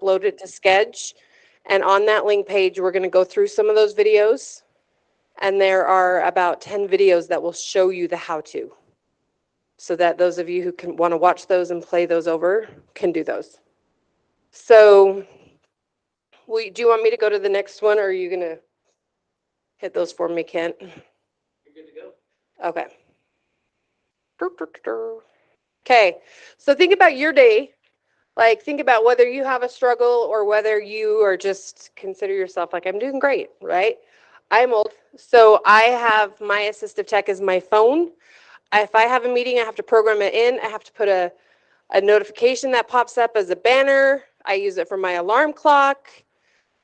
upload it to Sketch. And on that link page, we're going to go through some of those videos. And there are about 10 videos that will show you the how-to, so that those of you who can want to watch those and play those over can do those. So do you want me to go to the next one, or are you going to hit those for me, Kent? You're good to go. Okay. Okay, so think about your day. Like, think about whether you have a struggle or whether you are just consider yourself like, I'm doing great, right? I'm old, so I have my assistive tech as my phone. If I have a meeting, I have to program it in. I have to put a notification that pops up as a banner. I use it for my alarm clock.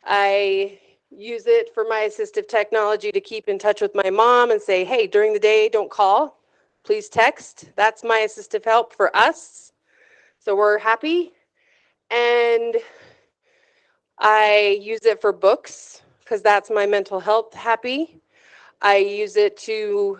I use it for my assistive technology to keep in touch with my mom and say, hey, during the day, don't call. Please text. That's my assistive help for us. So we're happy. And I use it for books because that's my mental health happy. I use it to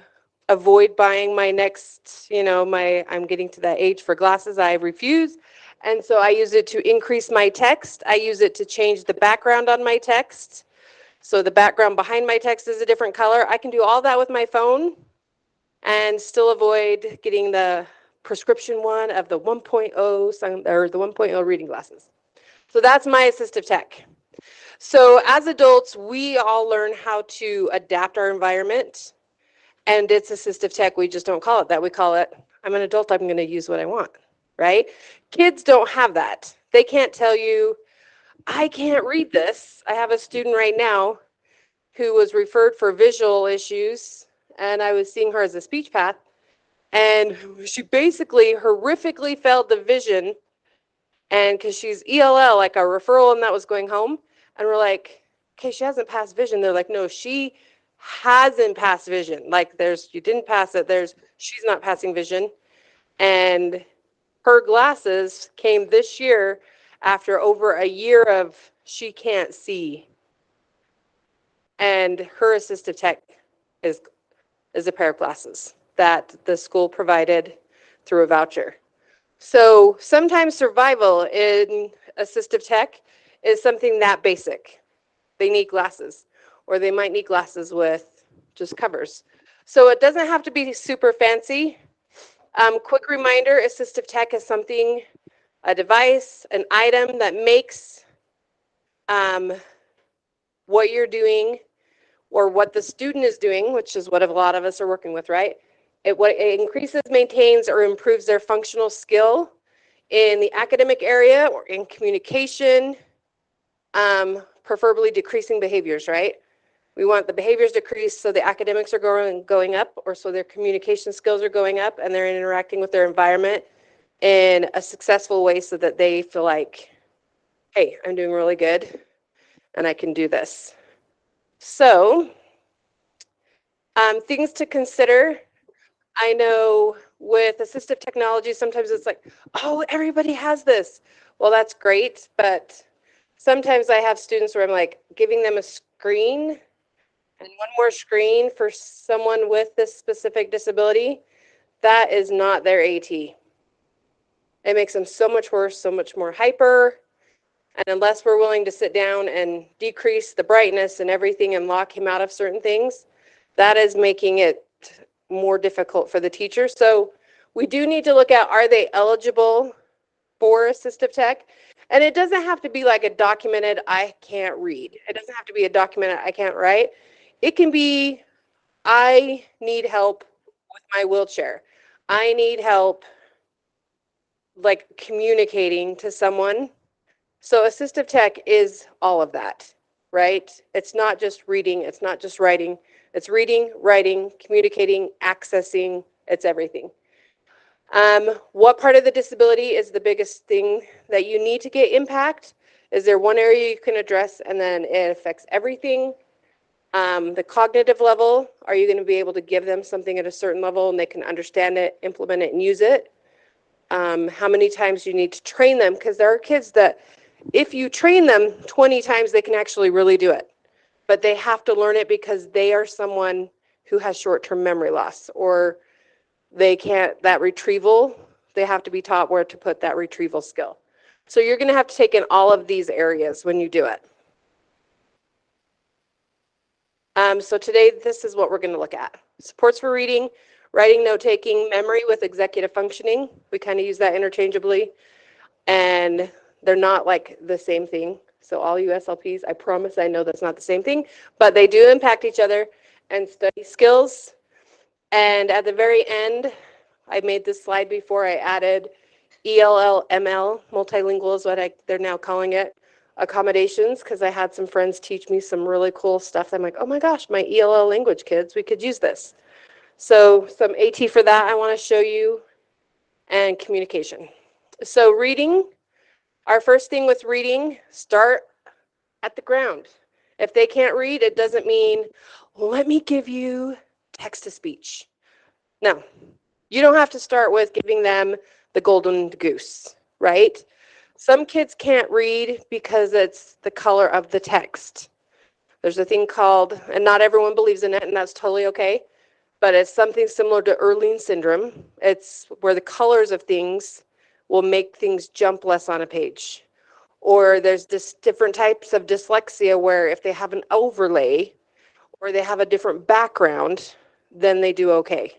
avoid buying my next, I'm getting to that age for glasses. I refuse. And so I use it to increase my text. I use it to change the background on my text. So the background behind my text is a different color. I can do all that with my phone and still avoid getting the prescription one of the 1.0 or the 1.0 reading glasses. So that's my assistive tech. So as adults, we all learn how to adapt our environment, and it's assistive tech. We just don't call it that. We call it, I'm an adult, I'm going to use what I want, right? Kids don't have that. They can't tell you, I can't read this. I have a student right now who was referred for visual issues, and I was seeing her as a speech path, and she basically horrifically failed the vision, and because she's ELL, like a referral, and that was going home, and we're like, okay, she hasn't passed vision. They're like, no, she hasn't passed vision. Like, you didn't pass it. She's not passing vision. And her glasses came this year after over a year of she can't see. And her assistive tech is a pair of glasses that the school provided through a voucher. So sometimes survival in assistive tech is something that basic. They need glasses, or they might need glasses with just covers. So it doesn't have to be super fancy. Quick reminder, assistive tech is something, a device, an item that makes what you're doing or what the student is doing, which is what a lot of us are working with, right? It increases, maintains, or improves their functional skill in the academic area or in communication, preferably decreasing behaviors, right? We want the behaviors decreased so the academics are going up, or so their communication skills are going up and they're interacting with their environment in a successful way so that they feel like, hey, I'm doing really good and I can do this. So, things to consider. I know with assistive technology, sometimes it's like, oh, everybody has this. Well, that's great, but sometimes I have students where I'm like giving them a screen and one more screen for someone with this specific disability. That is not their AT. It makes them so much worse, so much more hyper. And unless we're willing to sit down and decrease the brightness and everything and lock him out of certain things, that is making it more difficult for the teacher. So we do need to look at, are they eligible for assistive tech? And it doesn't have to be like a documented, I can't read. It doesn't have to be a documented, I can't write. It can be, I need help with my wheelchair. I need help like communicating to someone. So assistive tech is all of that, right? It's not just reading, it's not just writing. It's reading, writing, communicating, accessing, it's everything. What part of the disability is the biggest thing that you need to get impact? Is there one area you can address and then it affects everything? The cognitive level, are you going to be able to give them something at a certain level and they can understand it, implement it, and use it? How many times you need to train them? Because there are kids that if you train them 20 times, they can actually really do it. But they have to learn it because they are someone who has short-term memory loss, or they can't, that retrieval, they have to be taught where to put that retrieval skill. So you're going to have to take in all of these areas when you do it. So today, this is what we're going to look at. Supports for reading, writing, note-taking, memory with executive functioning. We kind of use that interchangeably. And they're not like the same thing. So all you SLPs, I promise I know that's not the same thing, but they do impact each other. And study skills. And at the very end, I made this slide before, I added ELL/ML, multilingual is what they're now calling it, accommodations, because I had some friends teach me some really cool stuff. I'm like, oh my gosh, my ELL language kids, we could use this. So some AT for that I want to show you, and communication. So reading, our first thing with reading, start at the ground. If they can't read, it doesn't mean, well, let me give you text-to-speech. No, you don't have to start with giving them the golden goose, right? Some kids can't read because it's the color of the text. There's a thing called, and not everyone believes in it, and that's totally okay, but it's something similar to Erling syndrome. It's where the colors of things will make things jump less on a page. Or there's different types of dyslexia where if they have an overlay or they have a different background, then they do okay.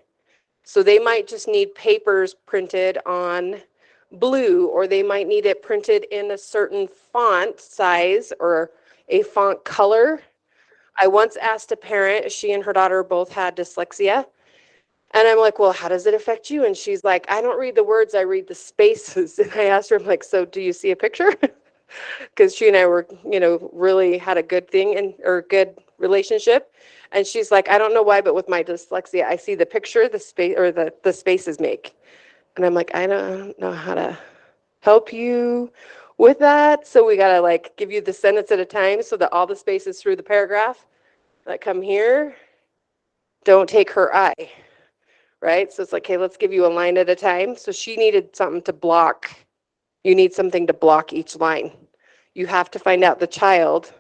So they might just need papers printed on blue, or they might need it printed in a certain font size or a font color. I once asked a parent, she and her daughter both had dyslexia. And I'm like, well, how does it affect you? And she's like, I don't read the words, I read the spaces. And I asked her, I'm like, so do you see a picture? Because she and I were, really had a good thing or good relationship. And she's like, I don't know why, but with my dyslexia, I see the picture, the space, or the spaces make. And I'm like, I don't know how to help you with that. So we got to like give you the sentence at a time so that all the spaces through the paragraph that come here don't take her eye, right? So it's like, okay, let's give you a line at a time. So she needed something to block. You need something to block each line. You have to find out the child,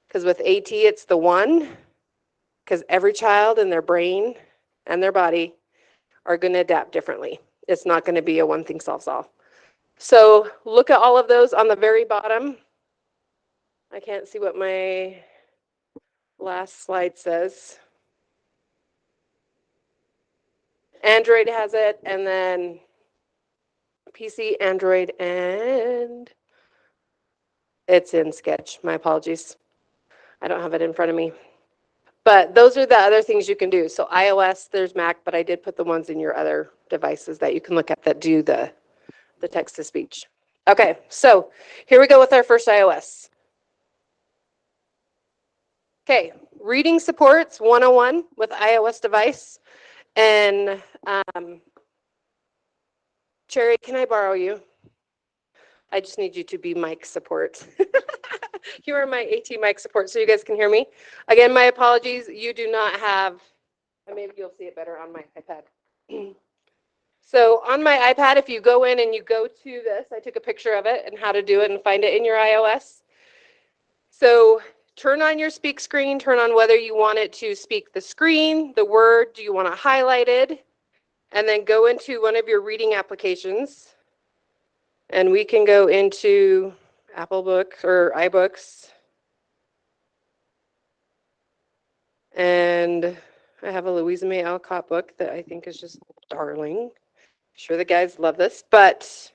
because with AT, it's the one, because every child in their brain and their body are going to adapt differently. It's not going to be a one thing solves all. So look at all of those on the very bottom. I can't see what my last slide says. Android has it, and then PC, Android, and it's in Sketch. My apologies. I don't have it in front of me. But those are the other things you can do. So iOS, there's Mac, but I did put the ones in your other devices that you can look at that do the text-to-speech. Okay, so here we go with our first iOS. Okay, reading supports 101 with iOS device. And Cherry, can I borrow you? I just need you to be mic support. You are my AT mic support so you guys can hear me. Again, my apologies. You do not have, and maybe you'll see it better on my iPad. So on my iPad, if you go in and you go to this, I took a picture of it and how to do it and find it in your iOS. So turn on your speak screen, turn on whether you want it to speak the screen, the word, do you want it highlighted, and then go into one of your reading applications. And we can go into Apple Books or iBooks. And I have a Louisa May Alcott book that I think is just darling. I'm sure the guys love this. But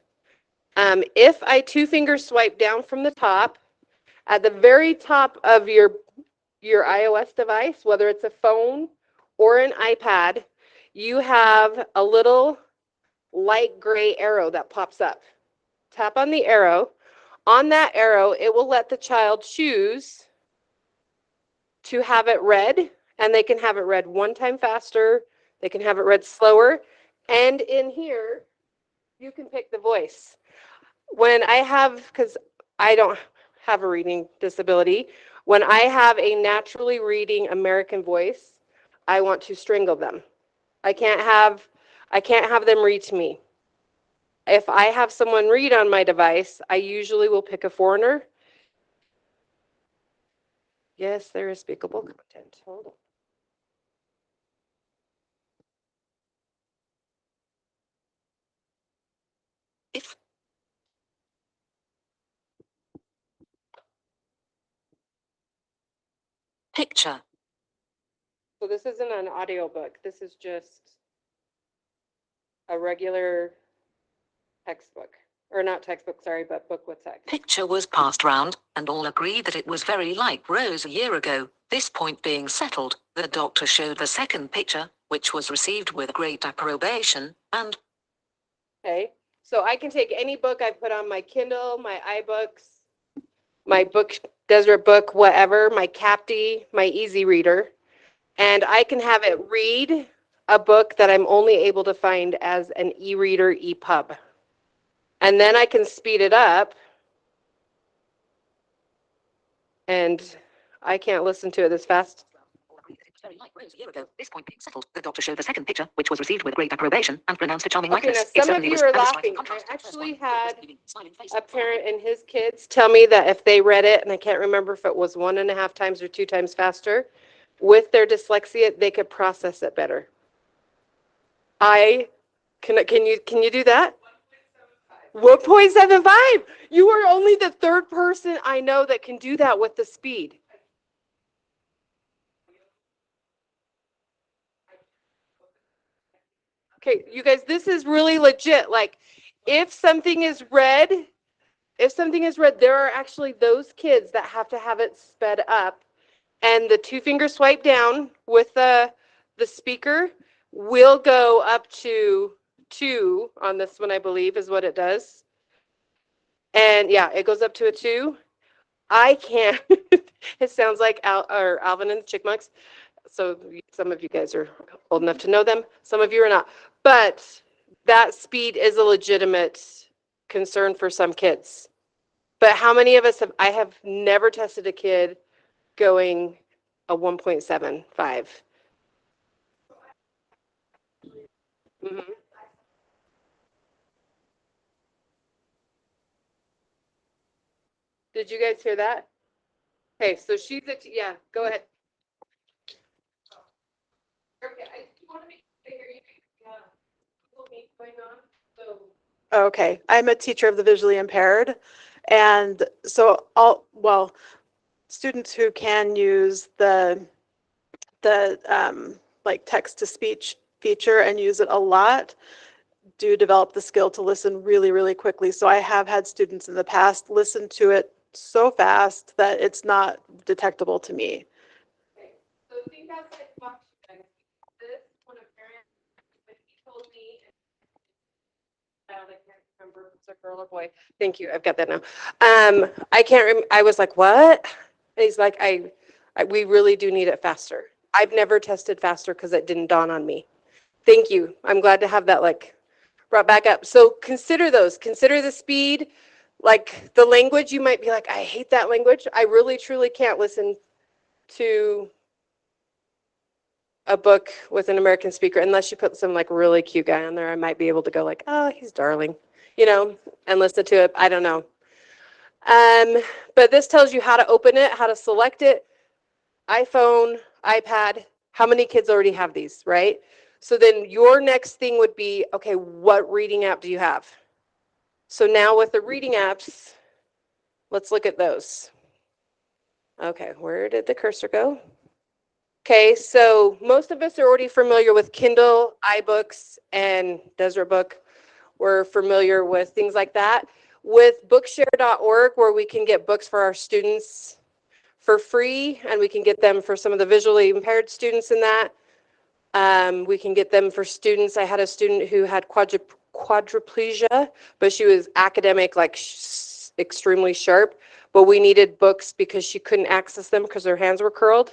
if I two-finger swipe down from the top, at the very top of your iOS device, whether it's a phone or an iPad, you have a little light gray arrow that pops up. Tap on the arrow. On that arrow, it will let the child choose to have it read, and they can have it read one time faster, they can have it read slower, and in here, you can pick the voice. When I have, because I don't have a reading disability, when I have a naturally reading American voice, I want to strangle them. I can't have them read to me. If I have someone read on my device, I usually will pick a foreigner. Yes, there is speakable content. Hold on. Picture. So this isn't an audiobook. This is just a regular textbook. Or not textbook, sorry, but book with text. Picture was passed round, and all agreed that it was very like Rose a year ago. This point being settled, the doctor showed the second picture, which was received with great approbation, and... Okay, so I can take any book I put on my Kindle, my iBooks, my book, Desert Book, whatever, my Capty, my Easy Reader, and I can have it read a book that I'm only able to find as an e-reader, EPUB. And then I can speed it up, and I can't listen to it this fast. Very like Rose a year ago. This point being settled, the doctor showed the second picture, which was received with great approbation, and pronounced a charming Okay, likeness. now some of you are laughing. I actually had a parent and his kids tell me that if they read it, and I can't remember if it was 1.5 times or 2 times faster, with their dyslexia, they could process it better. Can you do that? 1.75. You are only the third person I know that can do that with the speed. Okay, you guys, this is really legit. Like, if something is red, there are actually those kids that have to have it sped up, and the 2-finger swipe down with the speaker will go up to 2 on this one, I believe, is what it does. And yeah, it goes up to a 2. I can't. It sounds like Alvin and the Chipmunks. So some of you guys are old enough to know them. Some of you are not. But that speed is a legitimate concern for some kids. But how many of us I have never tested a kid going a 1.75. Mm-hmm. Did you guys hear that? Okay, so yeah, go ahead. Okay, I just want to make sure you Google Meet going on. So Okay, I'm a teacher of the visually impaired, and so students who can use the like text to speech feature and use it a lot do develop the skill to listen really, really quickly. So I have had students in the past listen to it so fast that it's not detectable to me. Okay, so think outside the box, you guys. This when a parent, when he told me, I can't remember if it's a girl or boy. Thank you, I've got that now. I can't I was like, what? And he's like, we really do need it faster. I've never tested faster because it didn't dawn on me. Thank you. I'm glad to have that brought back up. So consider those. Consider the speed. Like the language, you might be like, I hate that language. I really, truly can't listen to a book with an American speaker unless you put some like really cute guy on there. I might be able to go like, oh, he's darling, and listen to it. I don't know. But this tells you how to open it, how to select it. iPhone, iPad. How many kids already have these, right? So then your next thing would be, okay, what reading app do you have? So now with the reading apps, let's look at those. Okay, where did the cursor go? Okay, so most of us are already familiar with Kindle, iBooks, and Desert Book. We're familiar with things like that. With bookshare.org, where we can get books for our students for free, and we can get them for some of the visually impaired students in that. We can get them for students. I had a student who had quadriplegia, but she was academic, like extremely sharp, but we needed books because she couldn't access them because her hands were curled.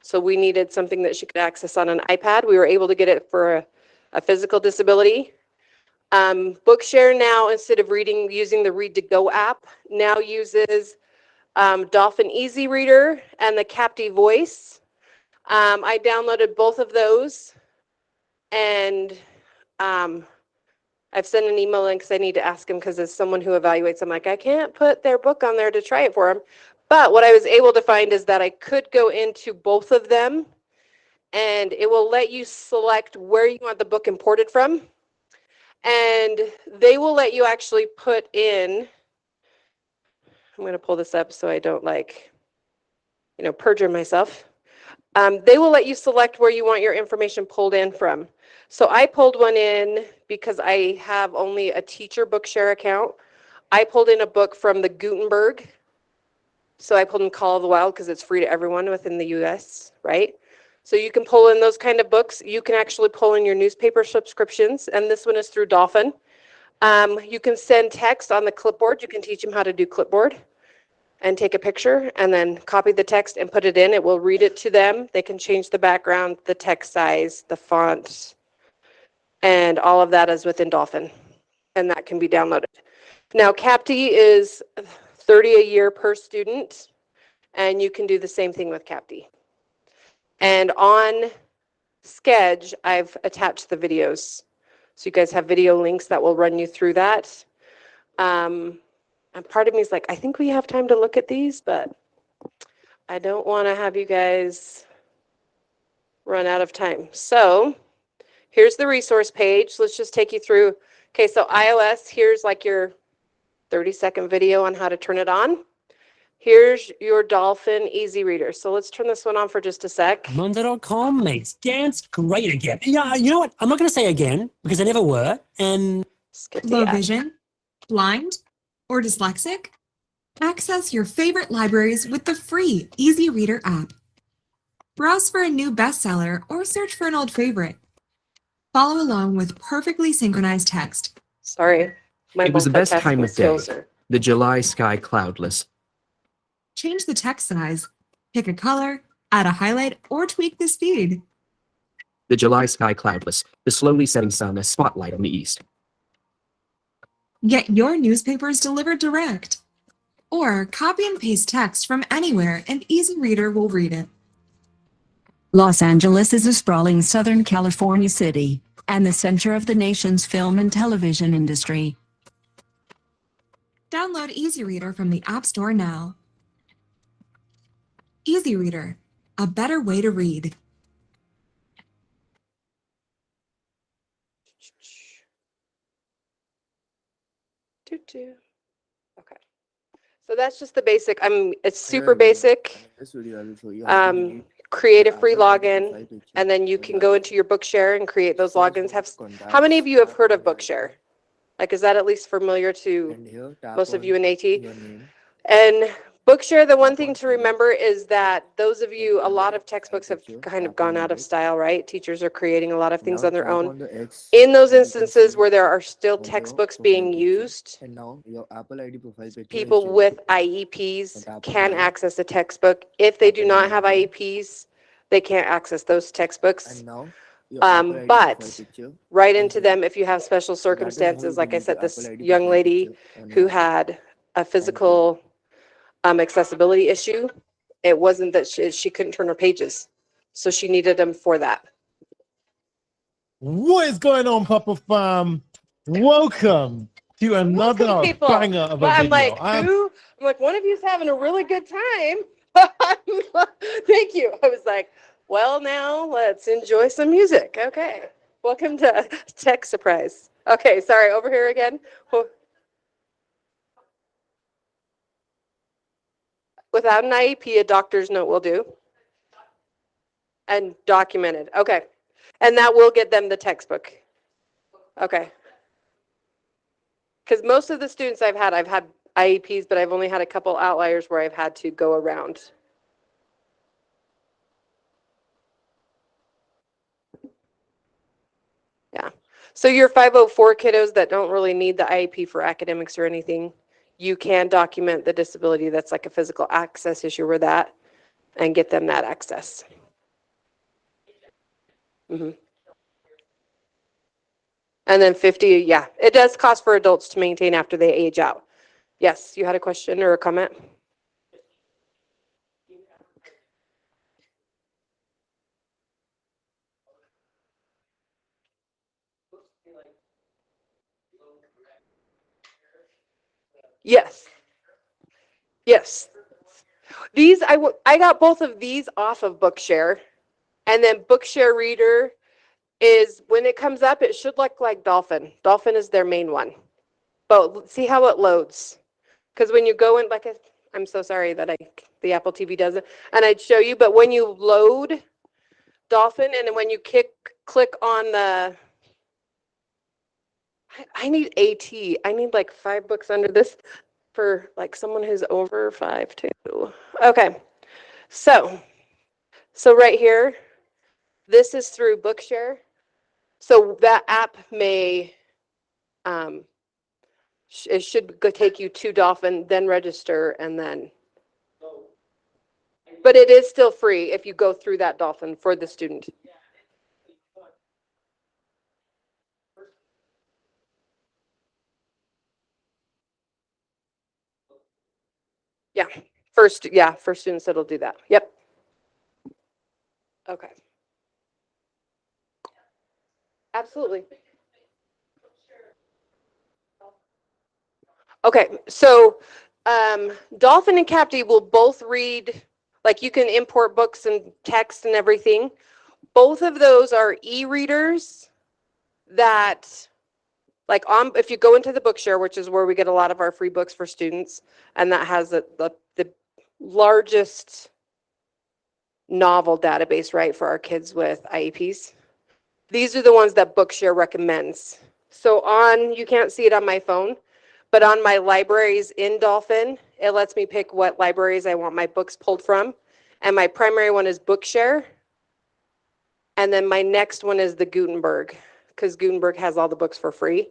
So we needed something that she could access on an iPad. We were able to get it for a physical disability. Bookshare now, instead of using the Read to Go app, now uses Dolphin Easy Reader and the Capty Voice. I downloaded both of those, and I've sent an email in because I need to ask him, because as someone who evaluates, I'm like, I can't put their book on there to try it for him. But what I was able to find is that I could go into both of them, and it will let you select where you want the book imported from. And they will let you actually put in, I'm going to pull this up so I don't perjure myself. They will let you select where you want your information pulled in from. So I pulled one in because I have only a teacher Bookshare account. I pulled in a book from the Gutenberg. So I pulled in Call of the Wild because it's free to everyone within the US, right? So you can pull in those kind of books. You can actually pull in your newspaper subscriptions, and this one is through Dolphin. You can send text on the clipboard. You can teach them how to do clipboard and take a picture and then copy the text and put it in. It will read it to them. They can change the background, the text size, the font, and all of that is within Dolphin, and that can be downloaded. Now, CAPT is $30 a year per student, and you can do the same thing with CAPT. And on Sketch, I've attached the videos. So you guys have video links that will run you through that. And part of me is like, I think we have time to look at these, but I don't want to have you guys run out of time. So here's the resource page. Let's just take you through. Okay, so iOS, here's like your 30-second video on how to turn it on. Here's your Dolphin Easy Reader. So let's turn this one on for just a sec. Monday.com makes dance great again. Yeah, you know what? I'm not going to say again because I never were. And Skip the Low ad. vision, blind, or dyslexic? Access your favorite libraries with the free Easy Reader app. Browse for a new bestseller or search for an old favorite. Follow along with perfectly synchronized text. Sorry. My It was the best time multitasking of day. skills are- The July sky cloudless. Change the text size, pick a color, add a highlight, or tweak the speed. The July sky cloudless. The slowly setting sun, a spotlight on the east. Get your newspapers delivered direct. Or copy and paste text from anywhere and Easy Reader will read it. Los Angeles is a sprawling Southern California city and the center of the nation's film and television industry. Download Easy Reader from the App Store now. Easy Reader, a better way to read. Doo-doo. Okay. So that's just the basic. It's super basic. Create a free login, and then you can go into your Bookshare and create those logins. How many of you have heard of Bookshare? Like, is that at least familiar to most of you in AT? And Bookshare, the one thing to remember is that those of you, a lot of textbooks have kind of gone out of style, right? Teachers are creating a lot of things on their own. In those instances where there are still textbooks being used, people with IEPs can access a textbook. If they do not have IEPs, they can't access those textbooks. But write into them if you have special circumstances. Like I said, this young lady who had a physical accessibility issue, it wasn't that she couldn't turn her pages, so she needed them for that. What is going on, Papa Farm? Welcome to another Welcome, people. banger of a Well, I'm video. like, who? I'm like, one of you's having a really good time. Thank you. I was like, well, now let's enjoy some music. Okay. Welcome to Tech Surprise. Okay, sorry, over here again. Without an IEP, a doctor's note will do. And documented. Okay. And that will get them the textbook. Okay. Because most of the students I've had IEPs, but I've only had a couple outliers where I've had to go around. Yeah. So your 504 kiddos that don't really need the IEP for academics or anything, you can document the disability that's like a physical access issue or that and get them that access. Mm-hmm. And then 50, yeah, it does cost for adults to maintain after they age out. Yes, you had a question or a comment? Yes. Yes. These, I got both of these off of Bookshare. And then Bookshare Reader is, when it comes up, it should look like Dolphin. Dolphin is their main one. But see how it loads. Because when you go in, I'm so sorry that the Apple TV doesn't. And I'd show you, but when you load Dolphin, and then when you click on the, I need AT. I need like 5 books under this for like someone who's over 5 too. Okay, so right here, this is through Bookshare. So that app may, it should go take you to Dolphin, then register, and then. But it is still free if you go through that Dolphin for the student. Yeah, for students it'll do that. Yep. Okay. Absolutely. Okay, so Dolphin and Capty will both read, like you can import books and text and everything. Both of those are e-readers that, like if you go into the Bookshare, which is where we get a lot of our free books for students, and that has the largest novel database, right, for our kids with IEPs. These are the ones that Bookshare recommends. So you can't see it on my phone, but on my libraries in Dolphin, it lets me pick what libraries I want my books pulled from. And my primary one is Bookshare. And then my next one is the Gutenberg, because Gutenberg has all the books for free.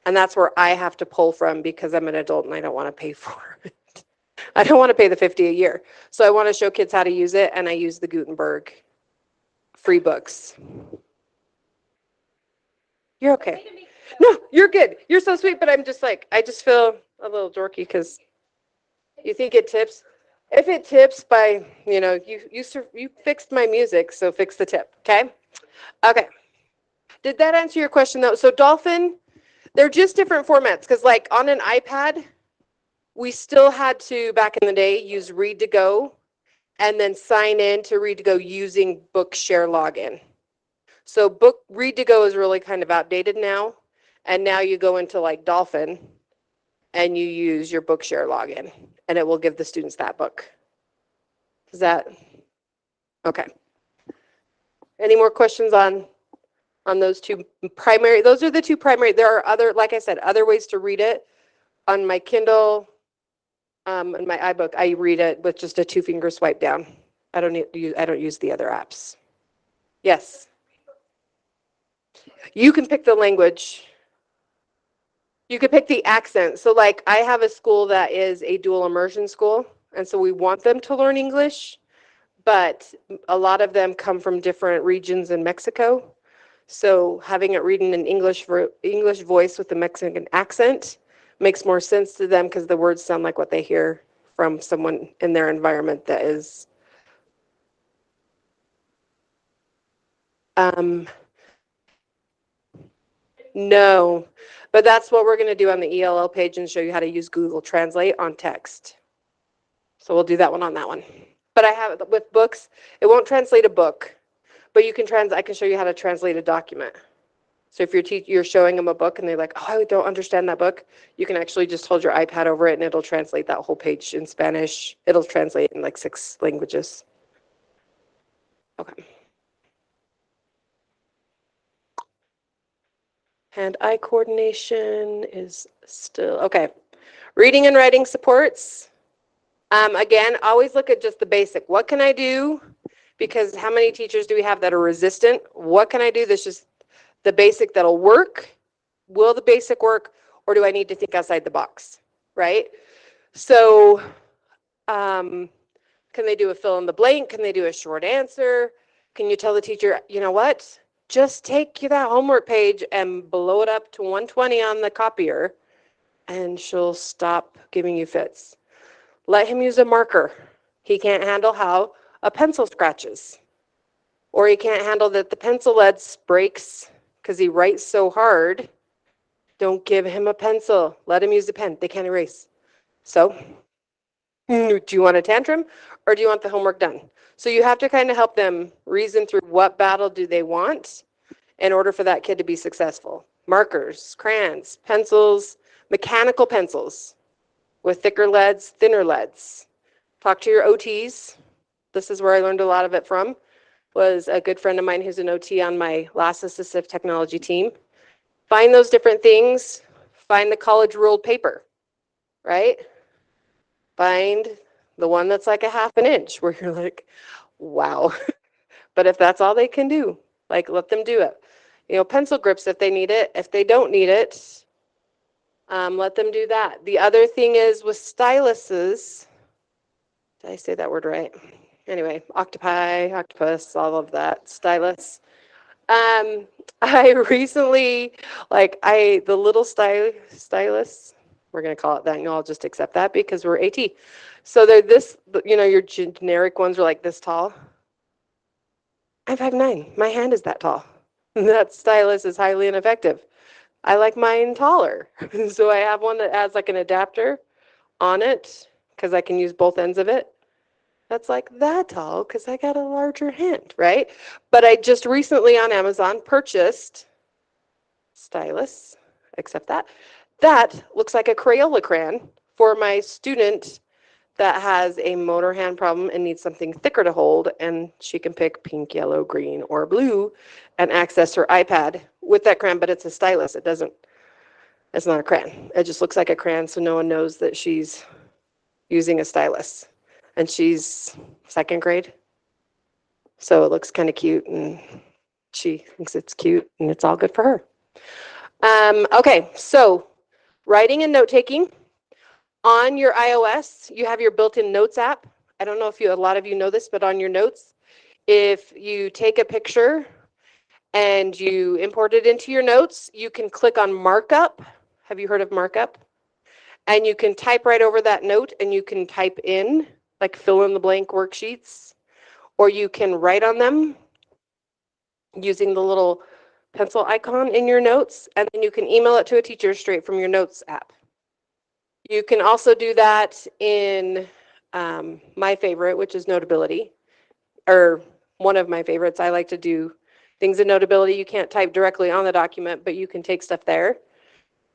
And that's where I have to pull from because I'm an adult and I don't want to pay for it. I don't want to pay the $50 a year. So I want to show kids how to use it, and I use the Gutenberg free books. You're okay. No, you're good. You're so sweet, but I'm just like, I just feel a little dorky because you think it tips. If it tips by, you fixed my music, so fix the tip, okay? Okay. Did that answer your question though? So Dolphin, they're just different formats because like on an iPad, we still had to, back in the day, use Read to Go and then sign in to Read to Go using Bookshare login. So Read to Go is really kind of outdated now. And now you go into like Dolphin and you use your Bookshare login and it will give the students that book. Is that okay? Any more questions on those two primary? Those are the two primary. There are other, like I said, other ways to read it. On my Kindle, and my iBook, I read it with just a 2-finger swipe down. I don't use the other apps. Yes. You can pick the language. You could pick the accent. So like I have a school that is a dual immersion school, and so we want them to learn English, but a lot of them come from different regions in Mexico. So having it read in an English voice with a Mexican accent makes more sense to them because the words sound like what they hear from someone in their environment that is no, but that's what we're going to do on the ELL page and show you how to use Google Translate on text. So we'll do that one on that one. But I have it with books. It won't translate a book, but you can I can show you how to translate a document. So if you're showing them a book and they're like, oh, I don't understand that book, you can actually just hold your iPad over it and it'll translate that whole page in Spanish. It'll translate in like 6 languages. Okay. Hand-eye coordination is still, okay. Reading and writing supports. Again, always look at just the basic. What can I do? Because how many teachers do we have that are resistant? What can I do that's just the basic that'll work? Will the basic work, or do I need to think outside the box, right? So can they do a fill in the blank? Can they do a short answer? Can you tell the teacher, you know what? Just take that homework page and blow it up to 120 on the copier, and she'll stop giving you fits. Let him use a marker. He can't handle how a pencil scratches, or he can't handle that the pencil lead breaks because he writes so hard. Don't give him a pencil. Let him use a pen. They can't erase. So, do you want a tantrum or do you want the homework done? So you have to kind of help them reason through what battle do they want in order for that kid to be successful. Markers, crayons, pencils, mechanical pencils with thicker leads, thinner leads. Talk to your OTs. This is where I learned a lot of it from. was a good friend of mine who's an OT on my last assistive technology team. Find those different things. Find the college ruled paper, right? Find the one that's like a half an inch where you're like, wow. But if that's all they can do, like let them do it. You know, pencil grips if they need it. If they don't need it, let them do that. The other thing is with styluses, did I say that word right? Anyway, octopi, octopus, all of that, stylus. I recently, the little stylus, we're going to call it that, and I'll just accept that because we're AT. So they're this, you know, your generic ones are like this tall. I'm 5'9". My hand is that tall. That stylus is highly ineffective. I like mine taller. So I have one that has like an adapter on it because I can use both ends of it. That's like that tall because I got a larger hand, right? But I just recently on Amazon purchased stylus, except that looks like a Crayola crayon for my student that has a motor hand problem and needs something thicker to hold, and she can pick pink, yellow, green, or blue and access her iPad with that crayon, but it's a stylus. It's not a crayon. It just looks like a crayon, so no one knows that she's using a stylus. And she's second grade, so it looks kind of cute, and she thinks it's cute, and it's all good for her. Okay, so writing and note-taking. On your iOS, you have your built-in Notes app. I don't know if a lot of you know this, but on your notes, if you take a picture and you import it into your notes, you can click on markup. Have you heard of markup? And you can type right over that note, and you can type in, like fill in the blank worksheets, or you can write on them using the little pencil icon in your notes, and then you can email it to a teacher straight from your notes app. You can also do that in my favorite, which is Notability, or one of my favorites. I like to do things in Notability. You can't type directly on the document, but you can take stuff there.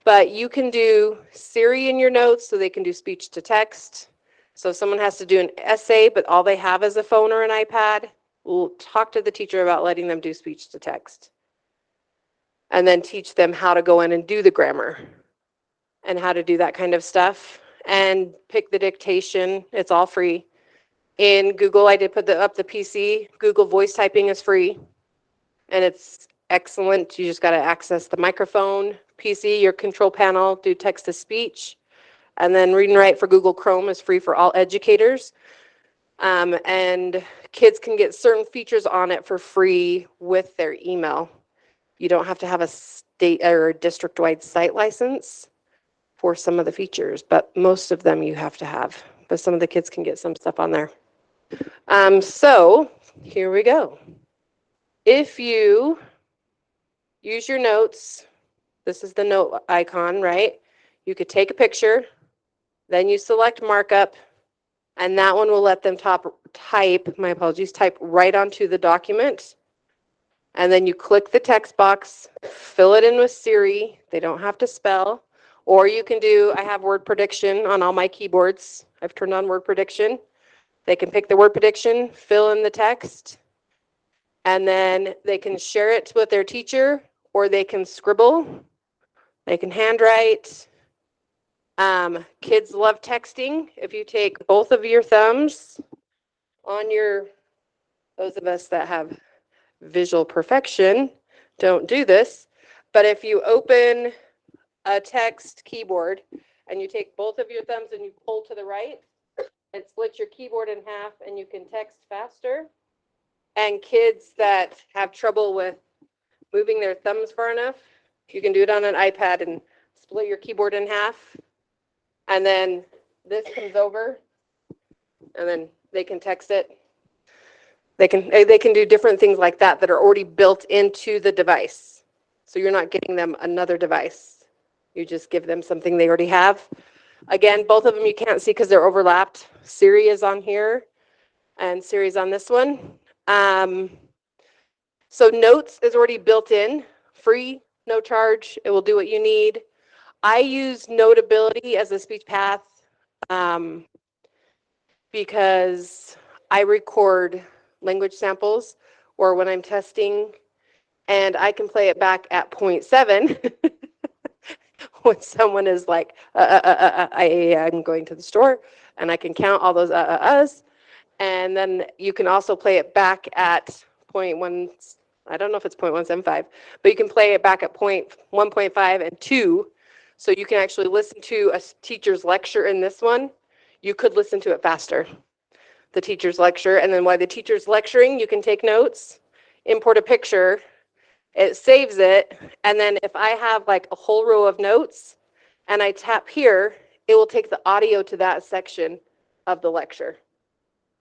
But you can do Siri in your notes, so they can do speech to text. So if someone has to do an essay, but all they have is a phone or an iPad, we'll talk to the teacher about letting them do speech to text. And then teach them how to go in and do the grammar and how to do that kind of stuff. And pick the dictation. It's all free. In Google, I did put up the PC. Google voice typing is free. And it's excellent. You just got to access the microphone, PC, your control panel, do text to speech. And then Read and Write for Google Chrome is free for all educators. And kids can get certain features on it for free with their email. You don't have to have a state or district-wide site license for some of the features, but most of them you have to have. But some of the kids can get some stuff on there. So here we go. If you use your notes, this is the note icon, right? You could take a picture, then you select markup, and that one will let them type right onto the document. And then you click the text box, fill it in with Siri. They don't have to spell. Or you can do, I have word prediction on all my keyboards. I've turned on word prediction. They can pick the word prediction, fill in the text, and then they can share it with their teacher, or they can scribble. They can handwrite. Kids love texting. If you take both of your thumbs on those of us that have visual perfection don't do this, but if you open a text keyboard and you take both of your thumbs and you pull to the right, it splits your keyboard in half and you can text faster. And kids that have trouble with moving their thumbs far enough, you can do it on an iPad and split your keyboard in half. And then this comes over and then they can text it. They can do different things like that that are already built into the device. So you're not getting them another device. You just give them something they already have. Again, both of them you can't see because they're overlapped. Siri is on here and Siri's on this one. So Notes is already built in, free, no charge. It will do what you need. I use Notability as a speech path because I record language samples or when I'm testing, and I can play it back at 0.7 when someone is like, I'm going to the store, and I can count all those uhs. And then you can also play it back at 0.1, I don't know if it's 0.175, but you can play it back at 1.5 and 2. So you can actually listen to a teacher's lecture in this one. You could listen to it faster, the teacher's lecture. And then while the teacher's lecturing, you can take notes, import a picture, it saves it. And then if I have like a whole row of notes and I tap here, it will take the audio to that section of the lecture.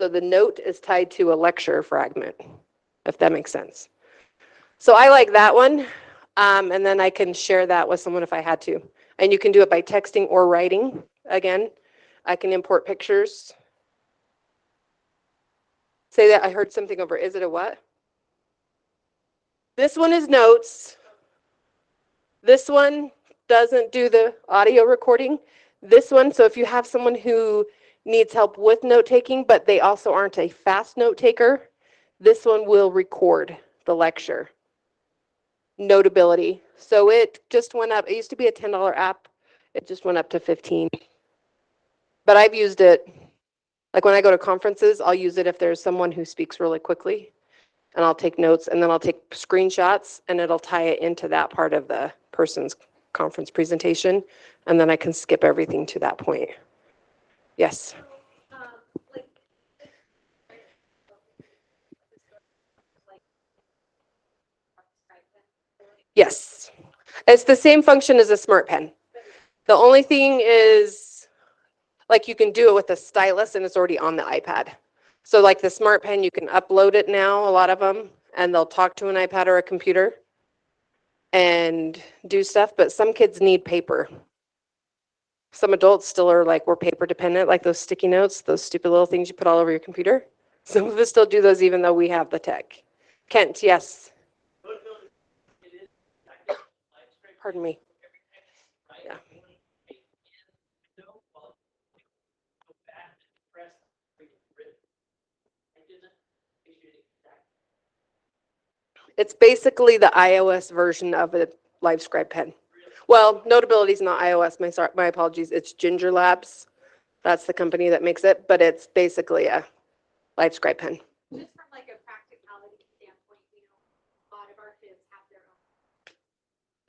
So the note is tied to a lecture fragment, if that makes sense. So I like that one. And then I can share that with someone if I had to. And you can do it by texting or writing. Again, I can import pictures. Say that I heard something over. Is it a what? This one is notes. This one doesn't do the audio recording. This one, so if you have someone who needs help with note taking, but they also aren't a fast note taker, this one will record the lecture. Notability. So it just went up. It used to be a $10 app. It just went up to 15. But I've used it, like when I go to conferences, I'll use it if there's someone who speaks really quickly, and I'll take notes, and then I'll take screenshots, and it'll tie it into that part of the person's conference presentation, and then I can skip everything to that point. Yes. Yes. It's the same function as a smart pen. The only thing is, like, you can do it with a stylus and it's already on the iPad. So like the smart pen, you can upload it now, a lot of them, and they'll talk to an iPad or a computer and do stuff, but some kids need paper. Some adults still are like, we're paper dependent, like those sticky notes, those stupid little things you put all over your computer. Some of us still do those even though we have the tech. Kent, yes. Pardon me. Yeah. It's basically the iOS version of a LiveScribe pen. Well, Notability is not iOS. My apologies. It's Ginger Labs. That's the company that makes it, but it's basically a LiveScribe pen. Just from like a practicality standpoint, a lot of our kids have their own.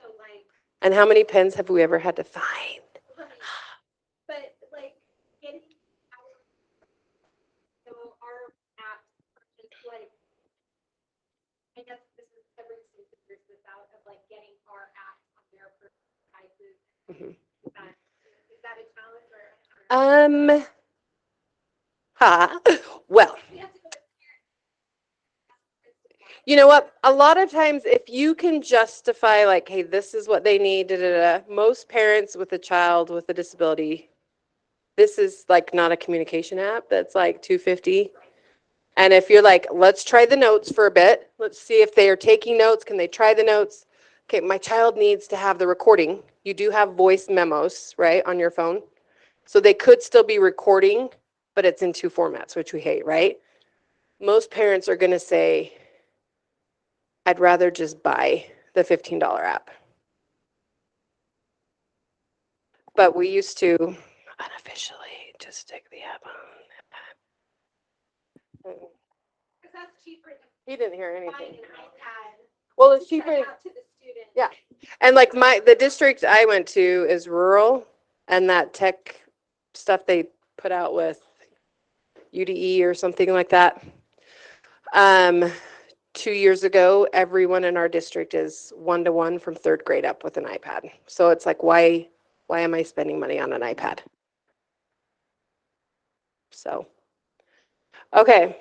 So like. And how many pens have we ever had to find? But like getting our apps just like, I guess this is every student figures this out of like getting our apps on their personal devices. Mm-hmm. Is that a challenge or? Well, you know what? A lot of times, if you can justify, like, hey, this is what they need, most parents with a child with a disability, this is like not a communication app that's like $250. And if you're like, let's try the notes for a bit, let's see if they are taking notes. Can they try the notes? Okay, my child needs to have the recording. You do have voice memos, right, on your phone. So they could still be recording, but it's in 2 formats, which we hate, right? Most parents are going to say, I'd rather just buy the $15 app. But we used to unofficially just stick the app on. Because that's cheaper than He didn't hear buying anything. an iPad. Well, it's to try cheaper. out to the student. Yeah. And like the district I went to is rural, and that tech stuff they put out with UDE or something like that. 2 years ago, everyone in our district is 1-to-1 from 3rd grade up with an iPad. So it's like, why am I spending money on an iPad? So, okay.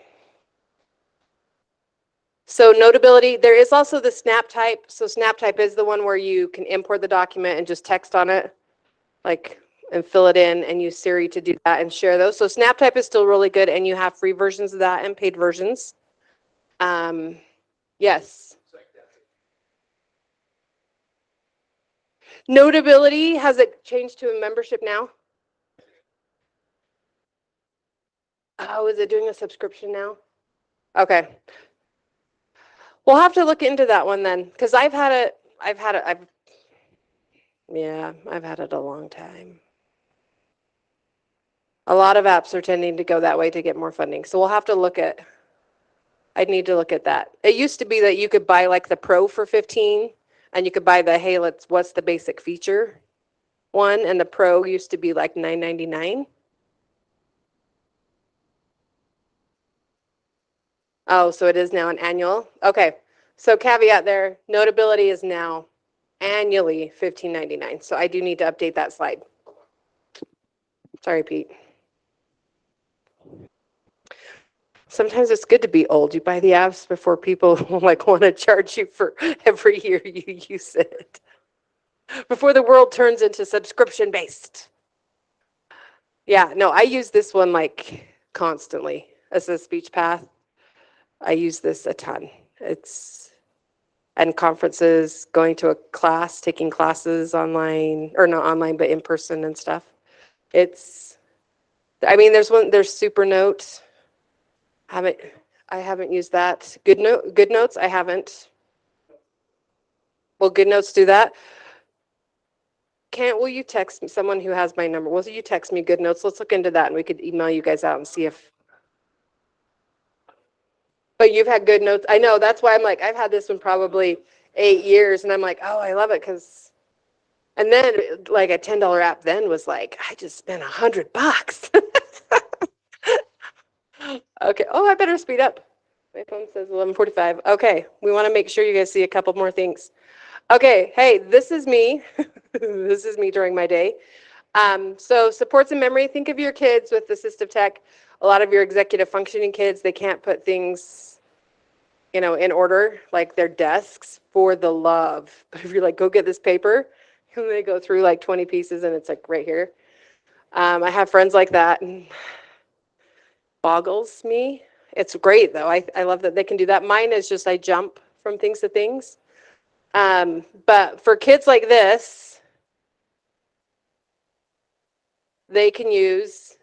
So Notability, there is also the Snap Type. So Snap Type is the one where you can import the document and just text on it, like, and fill it in and use Siri to do that and share those. So Snap Type is still really good, and you have free versions of that and paid versions. Yes. Notability, has it changed to a membership now? Oh, is it doing a subscription now? Okay. We'll have to look into that one then, because I've had it a long time. A lot of apps are tending to go that way to get more funding. So we'll have to look at, I'd need to look at that. It used to be that you could buy like the Pro for 15 and you could buy the, hey, what's the basic feature one, and the Pro used to be like $9.99. Oh, so it is now an annual? Okay. So caveat there, Notability is now annually $15.99. So I do need to update that slide. Sorry, Pete. Sometimes it's good to be old. You buy the apps before people like want to charge you for every year you use it. Before the world turns into subscription based. Yeah, no, I use this one like constantly as a speech path. I use this a ton. And conferences, going to a class, taking classes online, or not online, but in person and stuff. There's Super Note. I haven't used that. Good Notes, I haven't. Will Good Notes do that? Will you text me, someone who has my number, will you text me Good Notes? Let's look into that and we could email you guys out and see if. But you've had Good Notes. I know, that's why I'm like, I've had this one probably 8 years and I'm like, oh, I love it because, and then like a $10 app then was like, I just spent $100. Okay. Oh, I better speed up. My phone says 11:45. Okay. We want to make sure you guys see a couple more things. Okay. Hey, this is me. This is me during my day. So supports and memory. Think of your kids with assistive tech. A lot of your executive functioning kids, they can't put things, in order, like their desks, for the love. But if you're like, go get this paper, and they go through like 20 pieces and it's like right here. I have friends like that. And boggles me. It's great though. I love that they can do that. Mine is just I jump from things to things. But for kids like this, they can use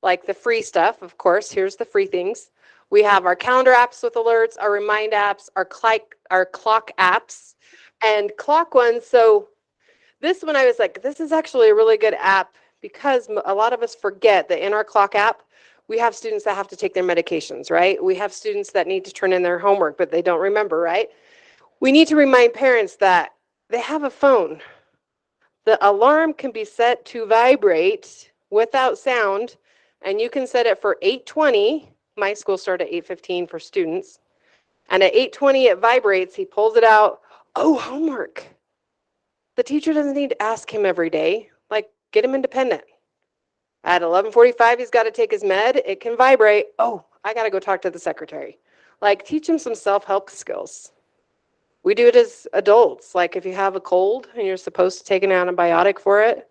like the free stuff, of course. Here's the free things. We have our calendar apps with alerts, our remind apps, our clock apps, and clock ones. So this one I was like, this is actually a really good app because a lot of us forget that in our clock app, we have students that have to take their medications, right? We have students that need to turn in their homework, but they don't remember, right? We need to remind parents that they have a phone. The alarm can be set to vibrate without sound, and you can set it for 8:20. My school started at 8:15 for students. And at 8:20, it vibrates. He pulls it out. Oh, homework. The teacher doesn't need to ask him every day. Like, get him independent. At 11:45, he's got to take his med. It can vibrate. Oh, I got to go talk to the secretary. Like, teach him some self-help skills. We do it as adults. Like, if you have a cold and you're supposed to take an antibiotic for it,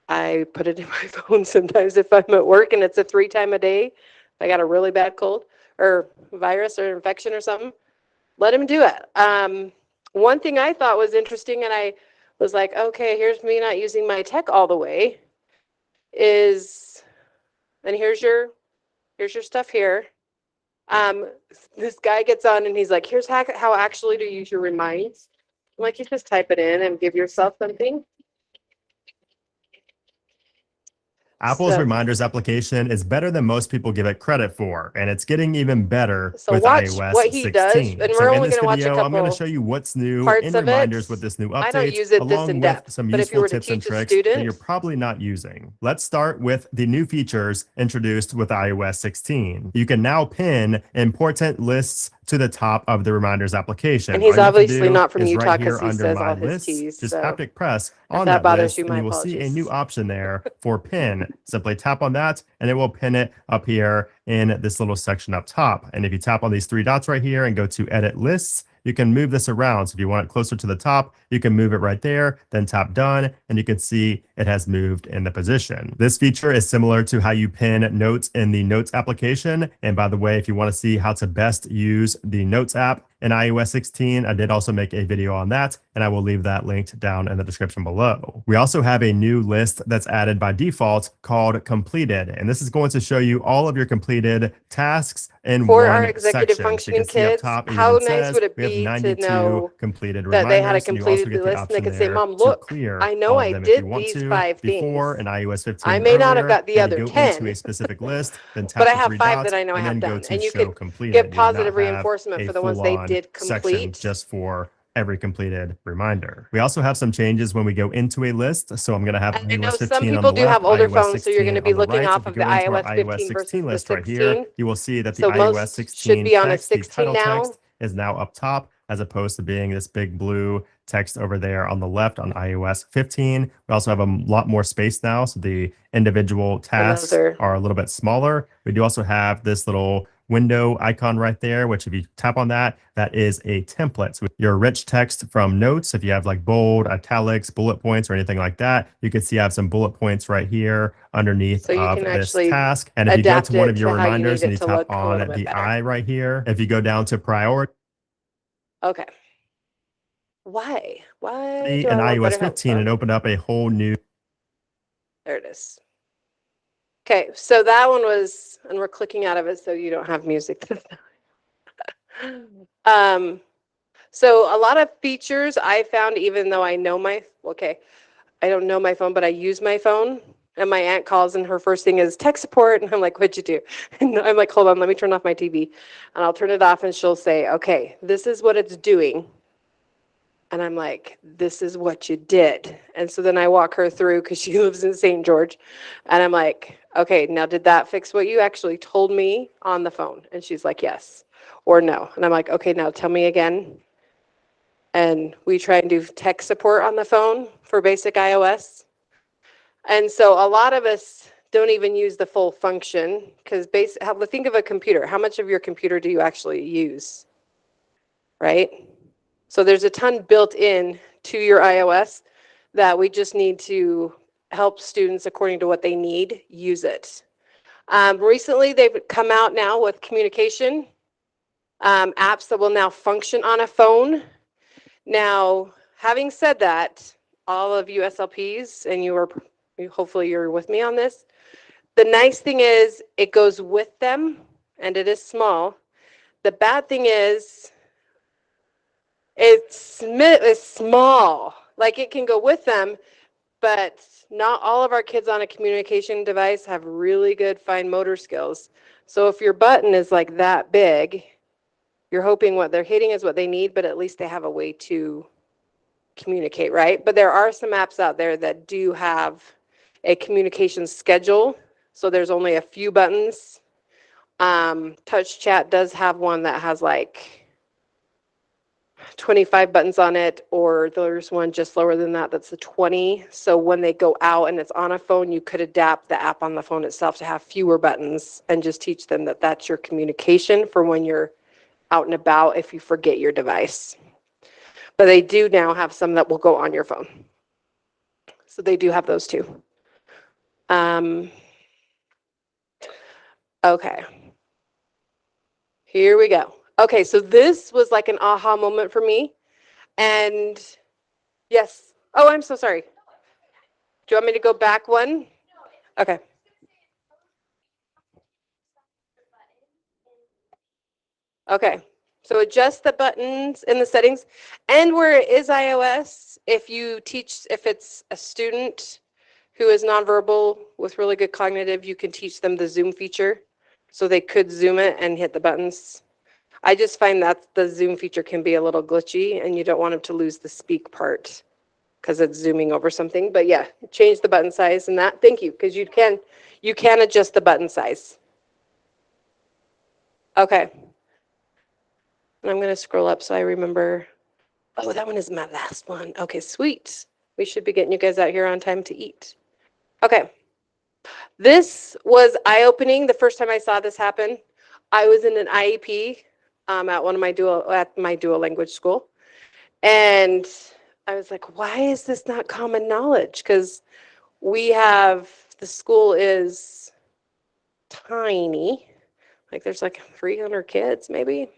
I put it in my phone sometimes if I'm at work and it's a 3 times a day. If I got a really bad cold or virus or infection or something, let him do it. One thing I thought was interesting, and I was like, okay, here's me not using my tech all the way, is, and here's your stuff here. This guy gets on and he's like, here's how actually to use your reminds. I'm like, you just type it in and give yourself something. Apple's So- Reminders application is better than most people give it credit for, and it's getting even better So with watch iOS what he 16. does, and we're So in only this gonna watch a video, I'm going to couple show you what's new parts in of it. Reminders with this new I don't update, use it this along in with depth, some but if you useful were to tips and teach a tricks that student- you're probably not using. Let's start with the new features introduced with iOS 16. You can now pin important lists to the top of the Reminders application. And he's All you have to obviously do not from is Utah right 'cause here he under says My all his Lists, T's, just so haptic press on that that bothers list, you, and my you will see a apologies. new option there for pin. Simply tap on that, and it will pin it up here in this little section up top. And if you tap on these 3 dots right here and go to Edit Lists, you can move this around. So if you want it closer to the top, you can move it right there, then tap Done, and you can see it has moved in the position. This feature is similar to how you pin notes in the Notes application. And by the way, if you want to see how to best use the Notes app in iOS 16. I did also make a video on that, and I will leave that linked down in the description below. We also have a new list that's added by default called completed, and this is going to show you all of your completed tasks in For one our executive section. So you functioning can see up kids, top, it how even nice says would it we have be to 92 know completed that they had a reminders, and you also completed get the list and they option could say, there Mom, to look, clear I know all I of them if you did want these to. 5 Before things. in iOS 15 I may not have earlier, got the you had to other go into 10, a specific list, then but tap I the have 3 5 that dots, I know I and have then go done. to And you show could completed. get You do not positive have reinforcement a for the ones they full-on did section complete. just for every completed reminder. We also have some changes when we go into a list. So I'm going to have And I know iOS some 15 on people the do left, have older iOS phones, so you're going 16 to be on the looking right. off If you of the go into our iOS iOS 15 versus 16 the list right here, 16. you will see that the So iOS most should 16 be on a text, the 16 title now. text, is now up top as opposed to being this big blue text over there on the left on iOS 15. We also have a lot more space now, so the individual tasks are a little bit smaller. We do also have this little window icon right there, which if you tap on that, that is a template. So your rich text from notes, if you have like bold, italics, bullet points, or anything like that, you can see I have some bullet points right here underneath So you of can this actually task. And if you go adapt to one it of your to how you reminders need and it you to tap look a little on bit the better. eye right here, if you go down to priority, Okay. Why? Why in do I want iOS better help? 15, it opened up a whole new. There it is. Okay, so that one was, and we're clicking out of it so you don't have music this time. So a lot of features I found, even though I know I don't know my phone, but I use my phone. And my aunt calls and her first thing is tech support. And I'm like, what'd you do? And I'm like, hold on, let me turn off my TV. And I'll turn it off and she'll say, okay, this is what it's doing. And I'm like, this is what you did. And so then I walk her through because she lives in St. George. And I'm like, okay, now did that fix what you actually told me on the phone? And she's like, yes or no. And I'm like, okay, now tell me again. And we try and do tech support on the phone for basic iOS. And so a lot of us don't even use the full function because think of a computer. How much of your computer do you actually use? Right? So there's a ton built in to your iOS that we just need to help students according to what they need, use it. Recently, they've come out now with communication apps that will now function on a phone. Now, having said that, all of you SLPs, and hopefully you're with me on this, the nice thing is it goes with them and it is small. The bad thing is it's small. Like it can go with them, but not all of our kids on a communication device have really good fine motor skills. So if your button is like that big, you're hoping what they're hitting is what they need, but at least they have a way to communicate, right? But there are some apps out there that do have a communication schedule. So there's only a few buttons. Touch Chat does have one that has like 25 buttons on it, or there's one just lower than that that's the 20. So when they go out and it's on a phone, you could adapt the app on the phone itself to have fewer buttons and just teach them that that's your communication for when you're out and about if you forget your device. But they do now have some that will go on your phone. So they do have those too. Okay. Here we go. Okay, so this was like an aha moment for me. And yes. Oh, I'm so sorry. Do you want me to go back one? Okay. Okay. So adjust the buttons in the settings. And where it is iOS, if it's a student who is nonverbal with really good cognitive, you can teach them the zoom feature. So they could zoom it and hit the buttons. I just find that the zoom feature can be a little glitchy and you don't want them to lose the speak part because it's zooming over something. But yeah, change the button size and that. Thank you, because you can adjust the button size. Okay. And I'm going to scroll up so I remember. Oh, that one is my last one. Okay, sweet. We should be getting you guys out here on time to eat. Okay. This was eye-opening the first time I saw this happen. I was in an IEP at my dual language school. And I was like, why is this not common knowledge? Because the school is tiny. Like there's like 300 kids maybe.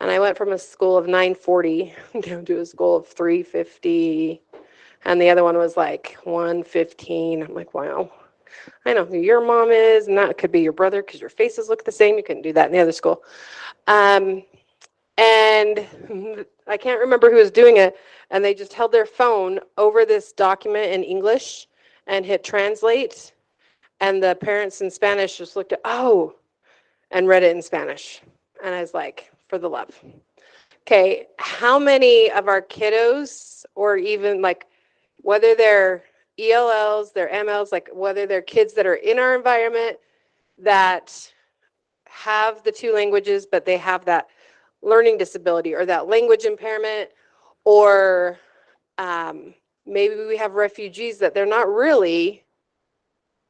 And I went from a school of 940 down to a school of 350. And the other one was like 115. I'm like, wow. I know who your mom is, and that could be your brother because your faces look the same. You couldn't do that in the other school. And I can't remember who was doing it. And they just held their phone over this document in English and hit translate. And the parents in Spanish just looked at, oh, and read it in Spanish. And I was like, for the love. Okay, how many of our kiddos, or even like whether they're ELLs, they're MLs, like whether they're kids that are in our environment that have the two languages, but they have that learning disability or that language impairment, or maybe we have refugees that they're not really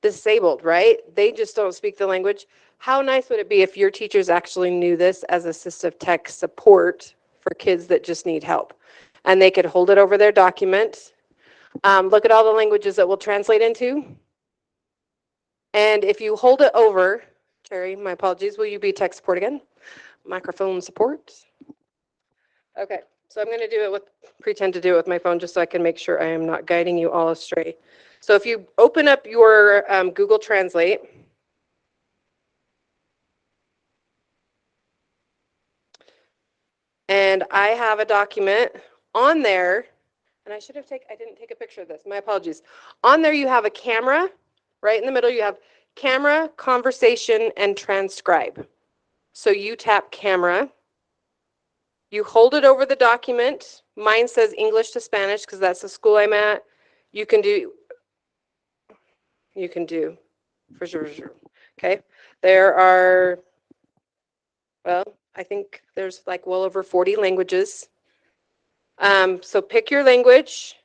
disabled, right? They just don't speak the language. How nice would it be if your teachers actually knew this as assistive tech support for kids that just need help? And they could hold it over their document. Look at all the languages that we'll translate into. And if you hold it over, Terry, my apologies, will you be tech support again? Microphone support. Okay, so I'm going to do it with, pretend to do it with my phone just so I can make sure I am not guiding you all astray. So if you open up your Google Translate, and I have a document on there, and I didn't take a picture of this, my apologies. On there you have a camera, right in the middle you have camera, conversation, and transcribe. So you tap camera, you hold it over the document. Mine says English to Spanish because that's the school I'm at. You can do, for sure. Okay, there are, well, I think there's like well over 40 languages. So pick your language,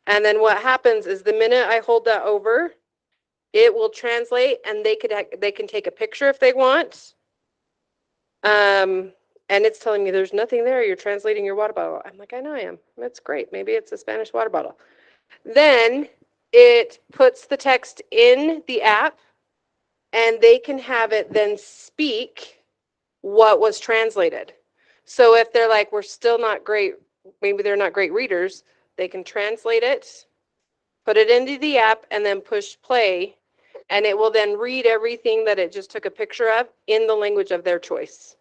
and then what happens is the minute I hold that over, it will translate, and they can take a picture if they want. And it's telling me there's nothing there. You're translating your water bottle. I'm like, I know I am. That's great. Maybe it's a Spanish water bottle. Then it puts the text in the app, and they can have it then speak what was translated. So if they're like, we're still not great, maybe they're not great readers, they can translate it, put it into the app, and then push play, and it will then read everything that it just took a picture of in the language of their choice.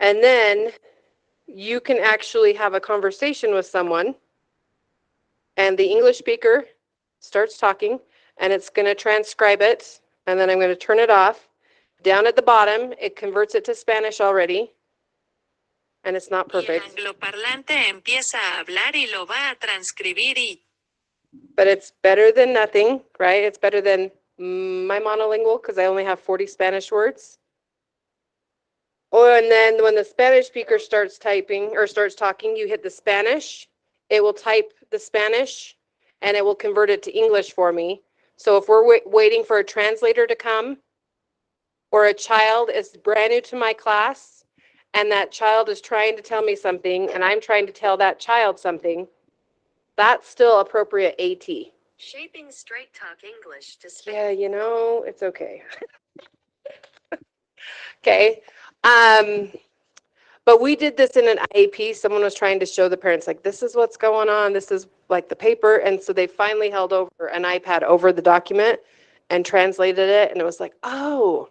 And then you can actually have a conversation with someone, and the English speaker starts talking, and it's going to transcribe it, and then I'm going to turn it off. Down at the bottom, it converts it to Spanish already, and it's not perfect. But it's better than nothing, right? It's better than my monolingual because I only have 40 Spanish words. And then when the Spanish speaker starts typing or starts talking, you hit the Spanish. It will type the Spanish, and it will convert it to English for me. So if we're waiting for a translator to come, or a child is brand new to my class, and that child is trying to tell me something, and I'm trying to tell that child something, that's still appropriate AT. Shaping straight talk English to Yeah, it's okay. Okay. But we did this in an IEP. Someone was trying to show the parents, like, this is what's going on. This is like the paper. And so they finally held over an iPad over the document and translated it. And it was like, oh,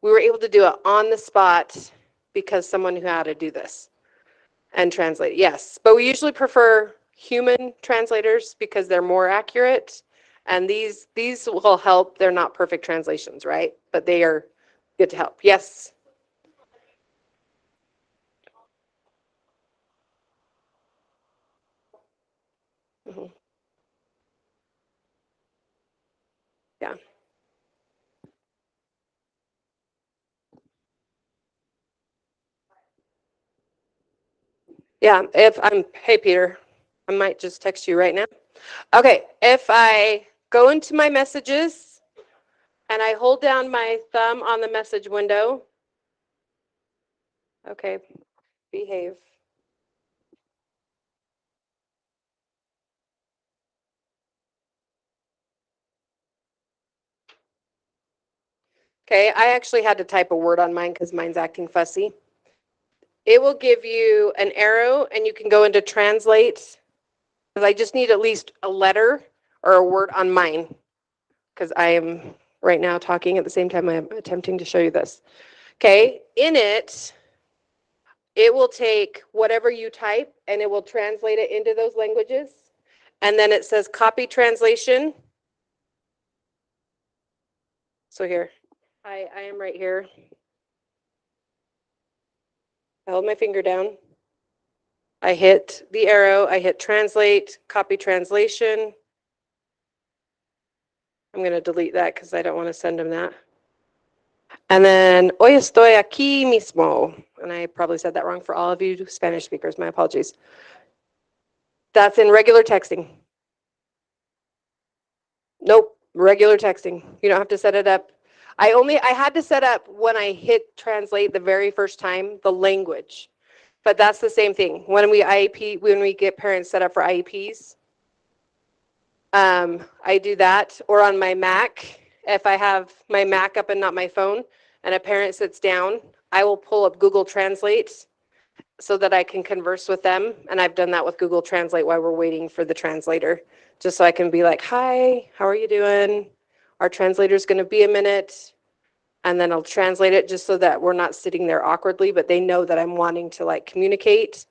we were able to do it on the spot because someone knew how to do this and translate it. Yes, but we usually prefer human translators because they're more accurate. And these will help. They're not perfect translations, right? But they are good to help. Yes. Mm-hmm. Yeah. Yeah, hey, Peter, I might just text you right now. Okay, if I go into my messages and I hold down my thumb on the message window, okay, behave. Okay, I actually had to type a word on mine because mine's acting fussy. it will give you an arrow and you can go into translate. Because I just need at least a letter or a word on mine. Because I am right now talking at the same time I'm attempting to show you this. Okay, in it, it will take whatever you type and it will translate it into those languages. And then it says copy translation. So here, I am right here. I hold my finger down. I hit the arrow, I hit translate, copy translation. I'm going to delete that because I don't want to send him that. And then, hoy estoy aquí mismo. And I probably said that wrong for all of you Spanish speakers. My apologies. That's in regular texting. Nope, regular texting. You don't have to set it up. I had to set up when I hit translate the very first time, the language. But that's the same thing. When we get parents set up for IEPs, I do that. Or on my Mac, if I have my Mac up and not my phone, and a parent sits down, I will pull up Google Translate so that I can converse with them. And I've done that with Google Translate while we're waiting for the translator, just so I can be like, hi, how are you doing? Our translator's going to be a minute. And then I'll translate it just so that we're not sitting there awkwardly, but they know that I'm wanting to like communicate.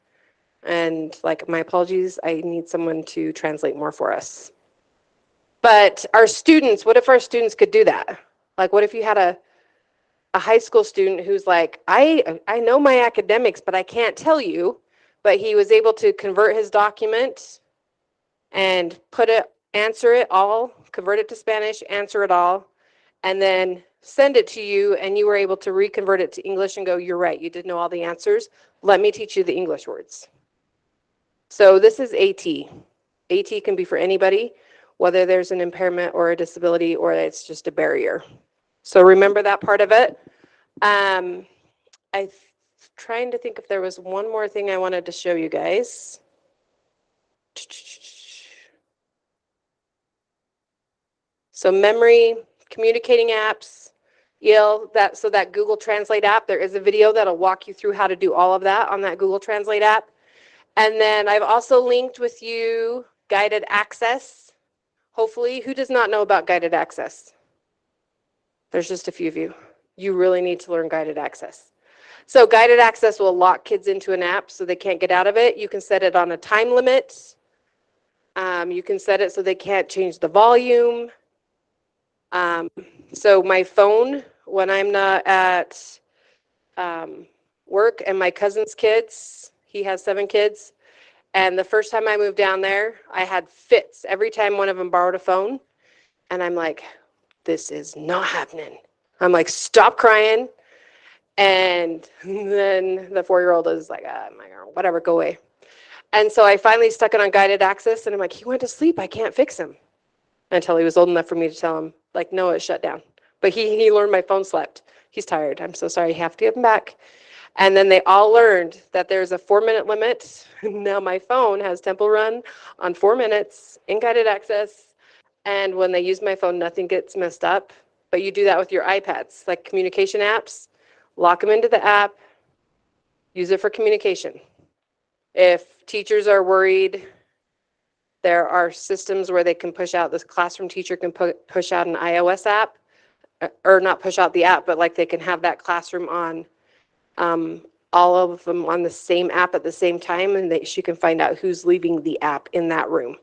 And like, my apologies, I need someone to translate more for us. But our students, what if our students could do that? Like, what if you had a high school student who's like, I know my academics, but I can't tell you, but he was able to convert his document and answer it all, convert it to Spanish, answer it all, and then send it to you, and you were able to reconvert it to English and go, you're right, you did know all the answers. Let me teach you the English words. So this is AT. AT can be for anybody, whether there's an impairment or a disability or it's just a barrier. So remember that part of it. I'm trying to think if there was one more thing I wanted to show you guys. So memory, communicating apps, that Google Translate app, there is a video that'll walk you through how to do all of that on that Google Translate app. And then I've also linked with you guided access. Hopefully, who does not know about guided access? There's just a few of you. You really need to learn guided access. So guided access will lock kids into an app so they can't get out of it. You can set it on a time limit. You can set it so they can't change the volume. So my phone, when I'm not at work, and my cousin's kids, he has 7 kids, and the first time I moved down there, I had fits every time one of them borrowed a phone, and I'm like, this is not happening. I'm like, stop crying. And then the 4-year-old is like, whatever, go away. And so I finally stuck it on guided access, and I'm like, he went to sleep, I can't fix him. Until he was old enough for me to tell him, like, no, it shut down. But he learned my phone slept. He's tired. I'm so sorry. You have to give him back. And then they all learned that there's a 4-minute limit. Now my phone has Temple Run on 4 minutes in guided access. And when they use my phone, nothing gets messed up. But you do that with your iPads, like communication apps. Lock them into the app. Use it for communication. If teachers are worried, there are systems where they can push out, this classroom teacher can push out an iOS app, or not push out the app, but like they can have that classroom on all of them on the same app at the same time, and she can find out who's leaving the app in that room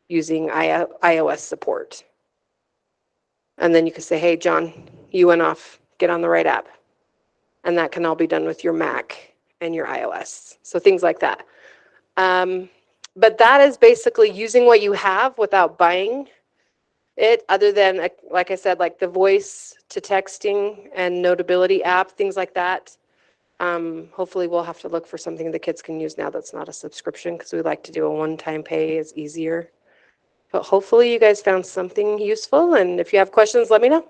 using iOS support. And then you can say, hey, John, you went off, get on the right app. And that can all be done with your Mac and your iOS. So things like that. But that is basically using what you have without buying it, other than, like I said, like the voice to texting and Notability app, things like that. Hopefully we'll have to look for something the kids can use now that's not a subscription, because we like to do a one-time pay is easier. But hopefully you guys found something useful, and if you have questions, let me know.